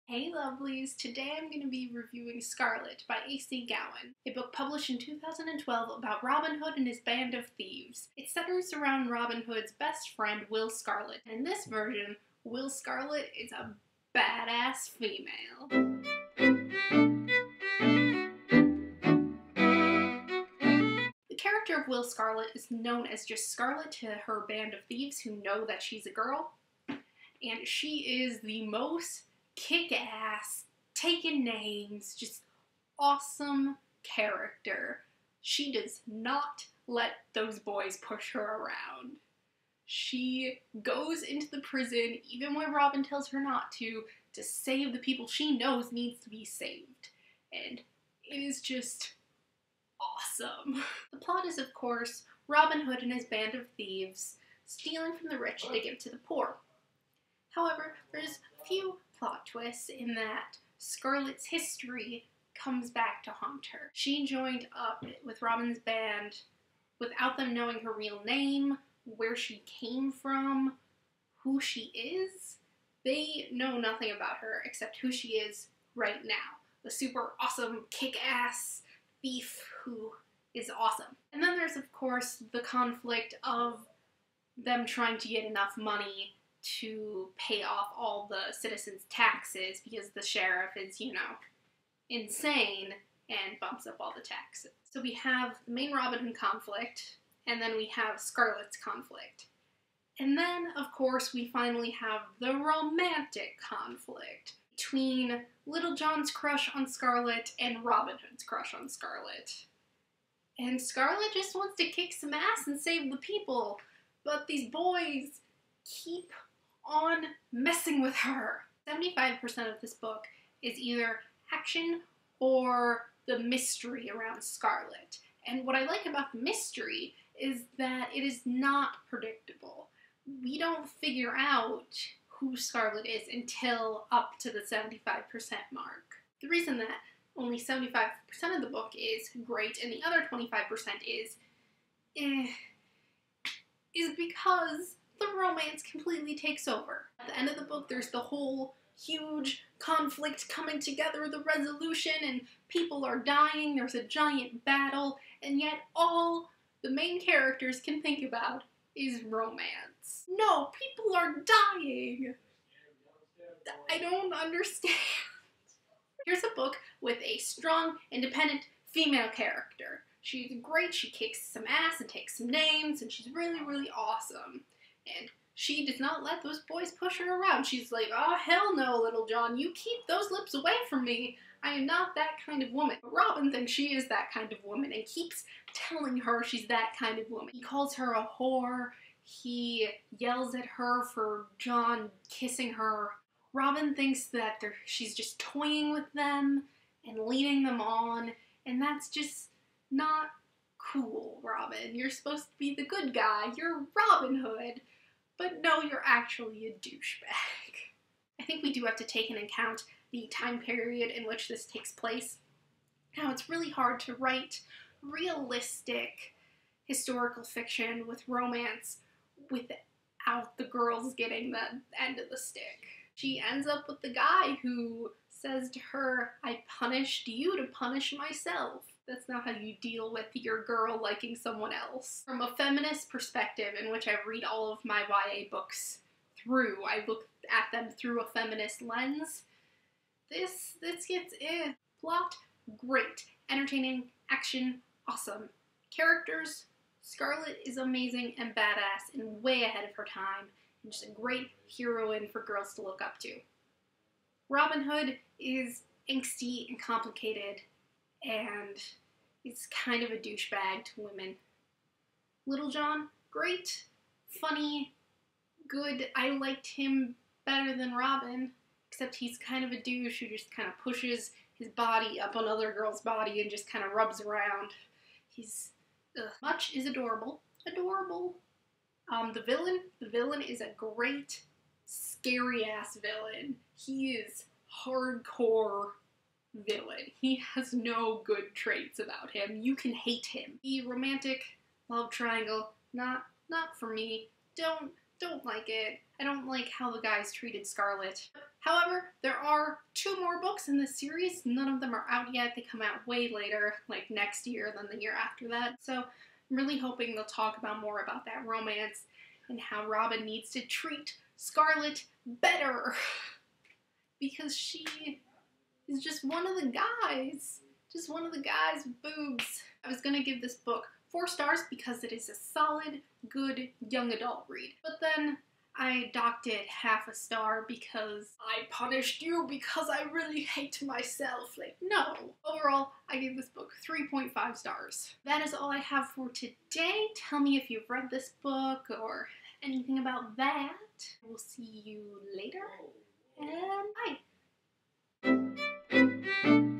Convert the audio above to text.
Hey lovelies, today I'm going to be reviewing Scarlet by A.C. Gaughen, a book published in 2012 about Robin Hood and his band of thieves. It centers around Robin Hood's best friend, Will Scarlet, and in this version, Will Scarlet is a badass female. The character of Will Scarlet is known as just Scarlet to her band of thieves who know that she's a girl, and she is the most kick-ass, taking names, just awesome character. She does not let those boys push her around. She goes into the prison, even when Robin tells her not to save the people she knows needs to be saved. And it is just awesome. The plot is, of course, Robin Hood and his band of thieves stealing from the rich to give to the poor. However, there's a few plot twists in that Scarlet's history comes back to haunt her. She joined up with Robin's band without them knowing her real name, where she came from, who she is. They know nothing about her except who she is right now. The super awesome, kick-ass thief who is awesome. And then there's, of course, the conflict of them trying to get enough money to pay off all the citizens' taxes because the sheriff is, insane and bumps up all the taxes. So we have the main Robin Hood conflict, and then we have Scarlet's conflict. And then, of course, we finally have the romantic conflict between Little John's crush on Scarlet and Robin Hood's crush on Scarlet. And Scarlet just wants to kick some ass and save the people, but these boys keep on messing with her. 75% of this book is either action or the mystery around Scarlet. And what I like about the mystery is that it is not predictable. We don't figure out who Scarlet is until up to the 75% mark. The reason that only 75% of the book is great and the other 25% is because the romance completely takes over. At the end of the book, there's the whole huge conflict coming together, the resolution, and people are dying, there's a giant battle, and yet all the main characters can think about is romance. No, people are dying! I don't understand. Here's a book with a strong, independent female character. She's great, she kicks some ass and takes some names, and she's really, really awesome. And she does not let those boys push her around. She's like, oh, hell no, Little John. You keep those lips away from me. I am not that kind of woman. But Robin thinks she is that kind of woman and keeps telling her she's that kind of woman. He calls her a whore. He yells at her for John kissing her. Robin thinks that she's just toying with them and leading them on. And that's just not cool, Robin. You're supposed to be the good guy. You're Robin Hood. But no, you're actually a douchebag. I think we do have to take into account the time period in which this takes place. Now, it's really hard to write realistic historical fiction with romance without the girls getting the end of the stick. She ends up with the guy who says to her, I punished you to punish myself. That's not how you deal with your girl liking someone else. From a feminist perspective, in which I read all of my YA books through, I look at them through a feminist lens, this gets in. Plot, great. Entertaining, action, awesome. Characters, Scarlet is amazing and badass and way ahead of her time, and just a great heroine for girls to look up to. Robin Hood is angsty and complicated, and he's kind of a douchebag to women. Little John, great, funny, good. I liked him better than Robin, except he's kind of a douche who just kind of pushes his body up on other girls' body and just kind of rubs around. Much is adorable. Adorable. The villain is a great, scary-ass villain. He is hardcore villain. He has no good traits about him. You can hate him. The romantic love triangle, not for me. Don't like it. I don't like how the guys treated Scarlet. However, there are 2 more books in this series. None of them are out yet. They come out way later, like next year than the year after that. So I'm really hoping they'll talk about more about that romance and how Robin needs to treat Scarlet better. Because she is just one of the guys. Just one of the guys with boobs. I was gonna give this book 4 stars because it is a solid, good, young adult read. But then I docked it half a star because I punished you because I really hate myself. Like, no. Overall, I gave this book 3.5 stars. That is all I have for today. Tell me if you've read this book or anything about that. We'll see you later. And bye.